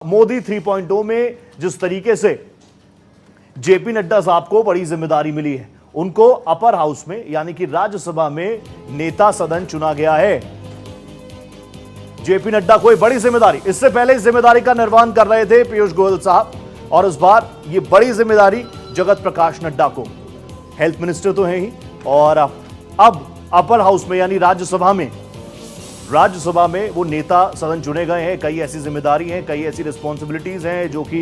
मोदी 3.0 में जिस तरीके से जेपी नड्डा साहब को बड़ी जिम्मेदारी मिली है, उनको अपर हाउस में यानी कि राज्यसभा में नेता सदन चुना गया है। जेपी नड्डा को बड़ी जिम्मेदारी, इससे पहले इस जिम्मेदारी का निर्वहन कर रहे थे पीयूष गोयल साहब, और इस बार ये बड़ी जिम्मेदारी जगत प्रकाश नड्डा को। हेल्थ मिनिस्टर तो हैं ही, और अब अपर हाउस में यानी राज्यसभा में वो नेता सदन चुने गए हैं। कई ऐसी जिम्मेदारी हैं, कई ऐसी रिस्पॉन्सिबिलिटीज हैं जो कि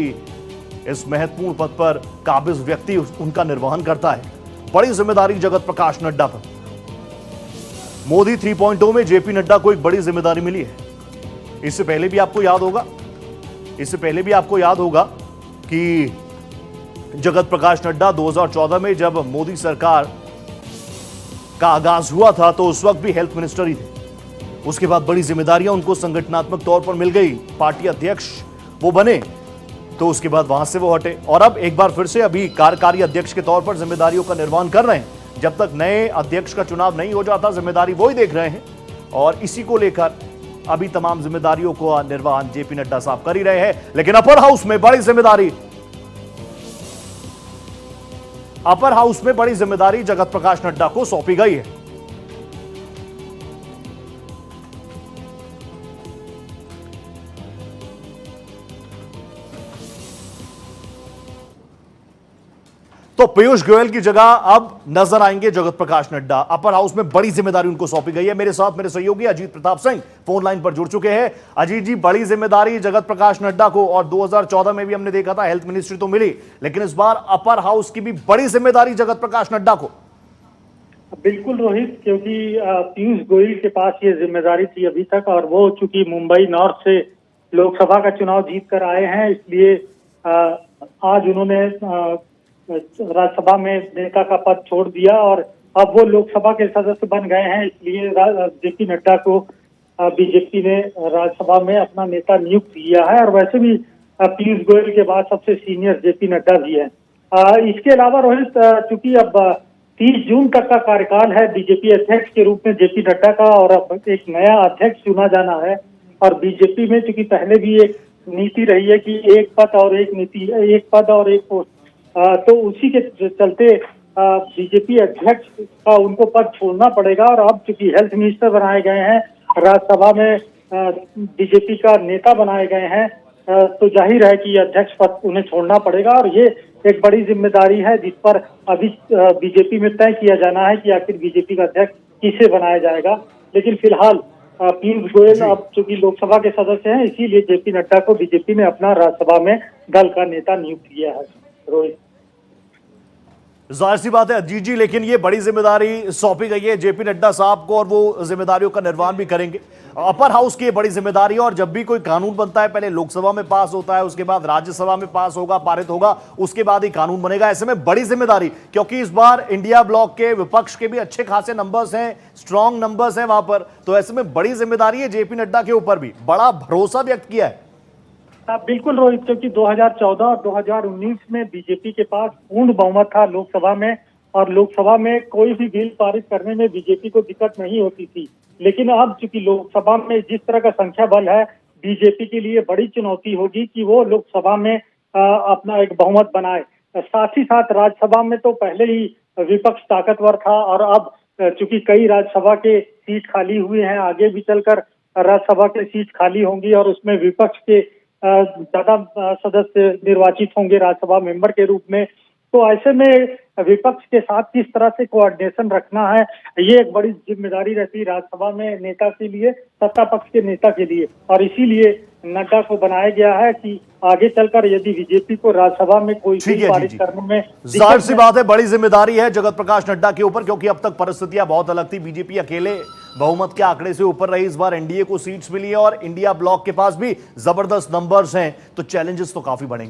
इस महत्वपूर्ण पद पर काबिज व्यक्ति उनका निर्वहन करता है। बड़ी जिम्मेदारी जगत प्रकाश नड्डा पर। मोदी 3.0 में जेपी नड्डा को एक बड़ी जिम्मेदारी मिली है। इससे पहले भी आपको याद होगा कि जगत प्रकाश नड्डा 2014 में जब मोदी सरकार का आगाज हुआ था तो उस वक्त भी हेल्थ मिनिस्टर ही थे। उसके बाद बड़ी जिम्मेदारियां उनको संगठनात्मक तौर पर मिल गई, पार्टी अध्यक्ष वो बने, तो उसके बाद वहां से वो हटे और अब एक बार फिर से अभी कार्यकारी अध्यक्ष के तौर पर जिम्मेदारियों का निर्वहन कर रहे हैं। जब तक नए अध्यक्ष का चुनाव नहीं हो जाता, जिम्मेदारी वो ही देख रहे हैं और इसी को लेकर अभी तमाम जिम्मेदारियों को निर्वहन जेपी नड्डा साहब कर ही रहे हैं। लेकिन अपर हाउस में बड़ी जिम्मेदारी जगत प्रकाश नड्डा को सौंपी गई है। तो पीयूष गोयल की जगह अब नजर आएंगे जगत प्रकाश नड्डा। अपर हाउस में बड़ी जिम्मेदारी उनको सौंपी गई है। मेरे साथ मेरे सहयोगी अजीत प्रताप सिंह फोन लाइन पर जुड़ चुके हैं। अजीत जी, बड़ी जिम्मेदारी जगत प्रकाश नड्डा को, और 2014 में भी हमने देखा था हेल्थ मिनिस्ट्री तो मिली, लेकिन इस बार अपर हाउस की भी बड़ी जिम्मेदारी जगत प्रकाश नड्डा को। बिल्कुल रोहित, क्योंकि पीयूष गोयल के पास ये जिम्मेदारी थी अभी तक, और वो चूंकि मुंबई नॉर्थ से लोकसभा का चुनाव जीत कर आए हैं, इसलिए आज उन्होंने राज्यसभा में नेता का पद छोड़ दिया और अब वो लोकसभा के सदस्य बन गए हैं। इसलिए जेपी नड्डा को बीजेपी ने राज्यसभा में अपना नेता नियुक्त किया है, और वैसे भी पीयूष गोयल के बाद सबसे सीनियर जेपी नड्डा भी है। इसके अलावा रोहित, चूंकि अब 30 जून तक का कार्यकाल है बीजेपी अध्यक्ष के रूप में जेपी नड्डा का, और अब एक नया अध्यक्ष चुना जाना है। और बीजेपी में चूंकि पहले भी एक नीति रही है कि एक पद और एक पोस्ट, तो उसी के चलते बीजेपी अध्यक्ष का उनको पद छोड़ना पड़ेगा। और अब चूंकि हेल्थ मिनिस्टर बनाए गए हैं, राज्यसभा में बीजेपी का नेता बनाए गए हैं, तो जाहिर है कि अध्यक्ष पद उन्हें छोड़ना पड़ेगा। और ये एक बड़ी जिम्मेदारी है जिस पर अभी बीजेपी में तय किया जाना है कि आखिर बीजेपी का अध्यक्ष किसे बनाया जाएगा। लेकिन फिलहाल पीयूष गोयल अब चूंकि लोकसभा के सदस्य हैं, इसीलिए जेपी नड्डा को बीजेपी ने अपना राज्यसभा में दल का नेता नियुक्त किया है। रोहित, जाहिर सी बात है अजीत जी, लेकिन ये बड़ी जिम्मेदारी सौंपी गई है जेपी नड्डा साहब को और वो जिम्मेदारियों का निर्वहन भी करेंगे। अपर हाउस की ये बड़ी जिम्मेदारी है, और जब भी कोई कानून बनता है पहले लोकसभा में पास होता है, उसके बाद राज्यसभा में पास होगा, पारित होगा, उसके बाद ही कानून बनेगा। ऐसे में बड़ी जिम्मेदारी, क्योंकि इस बार इंडिया ब्लॉक के विपक्ष के भी अच्छे खासे नंबर्स हैं, स्ट्रांग नंबर्स हैं वहां पर, तो ऐसे में बड़ी जिम्मेदारी है जेपी नड्डा के ऊपर भी। बड़ा भरोसा व्यक्त किया है। बिल्कुल रोहित, क्योंकि 2014 और 2019 में बीजेपी के पास पूर्ण बहुमत था लोकसभा में, और लोकसभा में कोई भी बिल पारित करने में बीजेपी को दिक्कत नहीं होती थी। लेकिन अब चूंकि लोकसभा में जिस तरह का संख्या बल है, बीजेपी के लिए बड़ी चुनौती होगी कि वो लोकसभा में अपना एक बहुमत बनाए। साथ ही साथ राज्यसभा में तो पहले ही विपक्ष ताकतवर था, और अब चूंकि कई राज्यसभा के सीट खाली हुए हैं, आगे भी चलकर राज्यसभा के सीट खाली होंगी और उसमें विपक्ष के ज्यादा सदस्य निर्वाचित होंगे राज्यसभा मेंबर के रूप में। तो ऐसे में विपक्ष के साथ किस तरह से कोऑर्डिनेशन रखना है, ये एक बड़ी जिम्मेदारी रहती है राज्यसभा में नेता के लिए, सत्ता पक्ष के नेता के लिए। और इसीलिए नड्डा को बनाया गया है कि आगे चलकर यदि बीजेपी को राज्यसभा में कोई बिल पारित करने में, जाहिर सी बात है बड़ी जिम्मेदारी है जगत प्रकाश नड्डा के ऊपर, क्योंकि अब तक परिस्थितियां बहुत अलग थी। बीजेपी अकेले बहुमत के आंकड़े से ऊपर रही, इस बार एनडीए को सीट्स मिली है और इंडिया ब्लॉक के पास भी जबरदस्त नंबर्स हैं, तो चैलेंजेस तो काफी बढ़ेंगे।